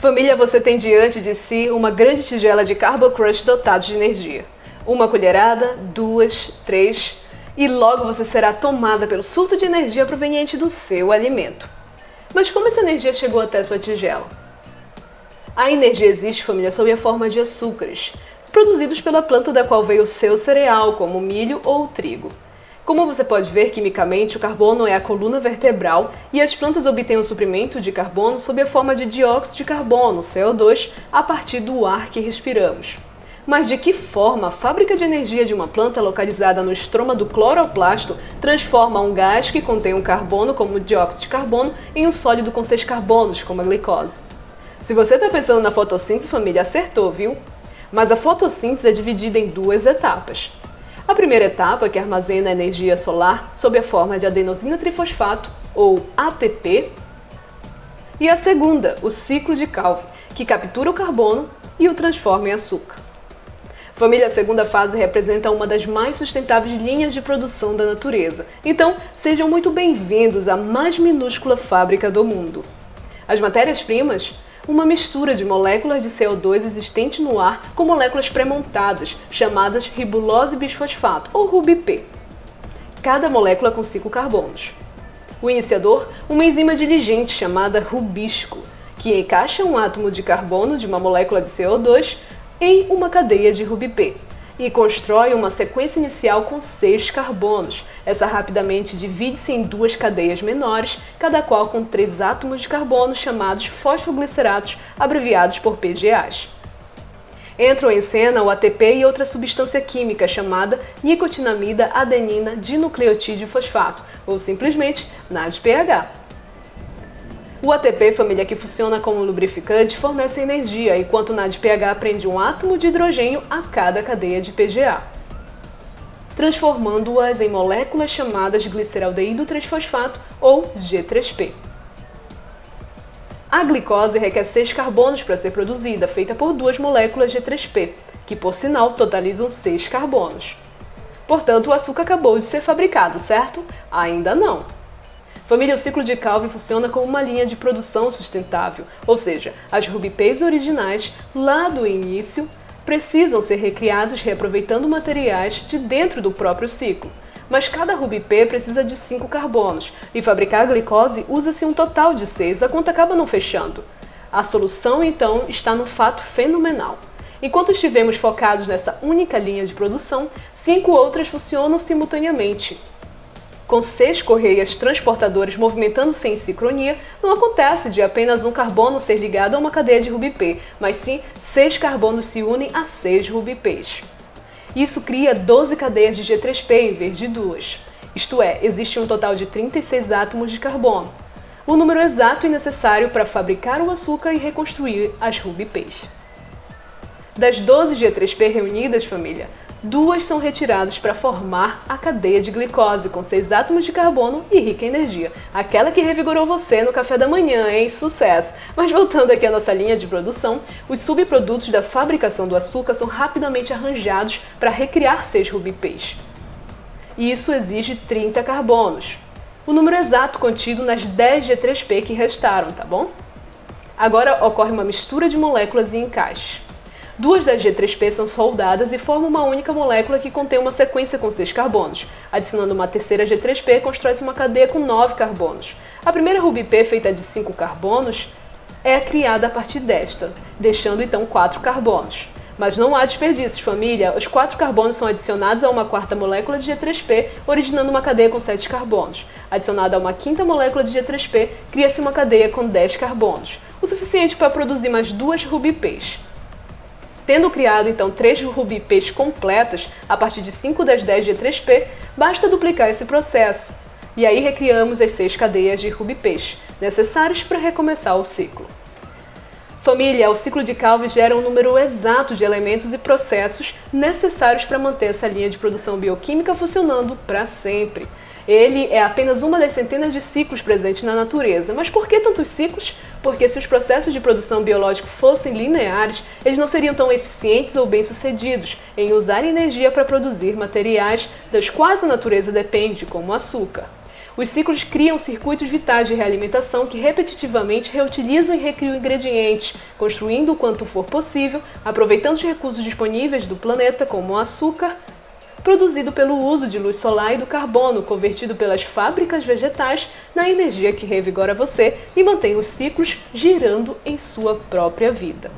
Família, você tem diante de si uma grande tigela de Carbo Crush dotados de energia. Uma colherada, 2, 3, e logo você será tomada pelo surto de energia proveniente do seu alimento. Mas como essa energia chegou até sua tigela? A energia existe, família, sob a forma de açúcares, produzidos pela planta da qual veio o seu cereal, como o milho ou o trigo. Como você pode ver, quimicamente, o carbono é a coluna vertebral e as plantas obtêm o suprimento de carbono sob a forma de dióxido de carbono, CO2, a partir do ar que respiramos. Mas de que forma a fábrica de energia de uma planta localizada no estroma do cloroplasto transforma um gás que contém um carbono, como o dióxido de carbono, em um sólido com 6 carbonos, como a glicose? Se você está pensando na fotossíntese, família, acertou, viu? Mas a fotossíntese é dividida em 2 etapas. A primeira etapa, que armazena a energia solar sob a forma de adenosina trifosfato, ou ATP, e a segunda, o ciclo de Calvin, que captura o carbono e o transforma em açúcar. Família, a segunda fase representa uma das mais sustentáveis linhas de produção da natureza. Então, sejam muito bem-vindos à mais minúscula fábrica do mundo. As matérias-primas? Uma mistura de moléculas de CO2 existente no ar com moléculas pré-montadas, chamadas ribulose bisfosfato, ou RuBP. Cada molécula com 5 carbonos. O iniciador, uma enzima diligente chamada rubisco, que encaixa um átomo de carbono de uma molécula de CO2 em uma cadeia de RuBP e constrói uma sequência inicial com 6 carbonos. Essa rapidamente divide-se em 2 cadeias menores, cada qual com 3 átomos de carbono chamados fosfogliceratos, abreviados por PGAs. Entram em cena o ATP e outra substância química chamada nicotinamida adenina dinucleotídeo fosfato, ou simplesmente NADPH. O ATP, família, que funciona como lubrificante, fornece energia, enquanto o NADPH prende um átomo de hidrogênio a cada cadeia de PGA, transformando-as em moléculas chamadas gliceraldeído 3-fosfato, ou G3P. A glicose requer 6 carbonos para ser produzida, feita por 2 moléculas G3P, que por sinal totalizam 6 carbonos. Portanto, o açúcar acabou de ser fabricado, certo? Ainda não! Família, o ciclo de Calvin funciona como uma linha de produção sustentável, ou seja, as RuBPs originais, lá do início, precisam ser recriados reaproveitando materiais de dentro do próprio ciclo. Mas cada RuBP precisa de 5 carbonos, e fabricar a glicose usa-se um total de 6, a conta acaba não fechando. A solução, então, está no fato fenomenal. Enquanto estivemos focados nessa única linha de produção, 5 outras funcionam simultaneamente. Com 6 correias transportadoras movimentando-se em sincronia, não acontece de apenas um carbono ser ligado a uma cadeia de RuBP, mas sim 6 carbonos se unem a 6 RuBPs. Isso cria 12 cadeias de G3P em vez de 2. Isto é, existe um total de 36 átomos de carbono, o número exato e necessário para fabricar o açúcar e reconstruir as RuBPs. Das 12 G3P reunidas, família, 2 são retiradas para formar a cadeia de glicose, com 6 átomos de carbono e rica em energia. Aquela que revigorou você no café da manhã, hein? Sucesso! Mas voltando aqui à nossa linha de produção, os subprodutos da fabricação do açúcar são rapidamente arranjados para recriar 6 RuBPs. E isso exige 30 carbonos, o número exato contido nas 10 G3P que restaram, tá bom? Agora ocorre uma mistura de moléculas e encaixes. 2 das G3P são soldadas e formam uma única molécula que contém uma sequência com 6 carbonos. Adicionando uma terceira G3P, constrói-se uma cadeia com 9 carbonos. A primeira RuBP, feita de 5 carbonos, é criada a partir desta, deixando então 4 carbonos. Mas não há desperdícios, família. Os 4 carbonos são adicionados a uma quarta molécula de G3P, originando uma cadeia com 7 carbonos. Adicionada a uma quinta molécula de G3P, cria-se uma cadeia com 10 carbonos, o suficiente para produzir mais 2 RuBPs. Tendo criado então 3 RuBPs completas a partir de 5 das 10 G3P, basta duplicar esse processo. E aí recriamos as 6 cadeias de RuBPs, necessárias para recomeçar o ciclo. Família, o ciclo de Calvin gera um número exato de elementos e processos necessários para manter essa linha de produção bioquímica funcionando para sempre. Ele é apenas uma das centenas de ciclos presentes na natureza. Mas por que tantos ciclos? Porque se os processos de produção biológica fossem lineares, eles não seriam tão eficientes ou bem-sucedidos em usar energia para produzir materiais das quais a natureza depende, como o açúcar. Os ciclos criam circuitos vitais de realimentação que repetitivamente reutilizam e recriam ingredientes, construindo o quanto for possível, aproveitando os recursos disponíveis do planeta, como o açúcar, produzido pelo uso de luz solar e do carbono, convertido pelas fábricas vegetais na energia que revigora você e mantém os ciclos girando em sua própria vida.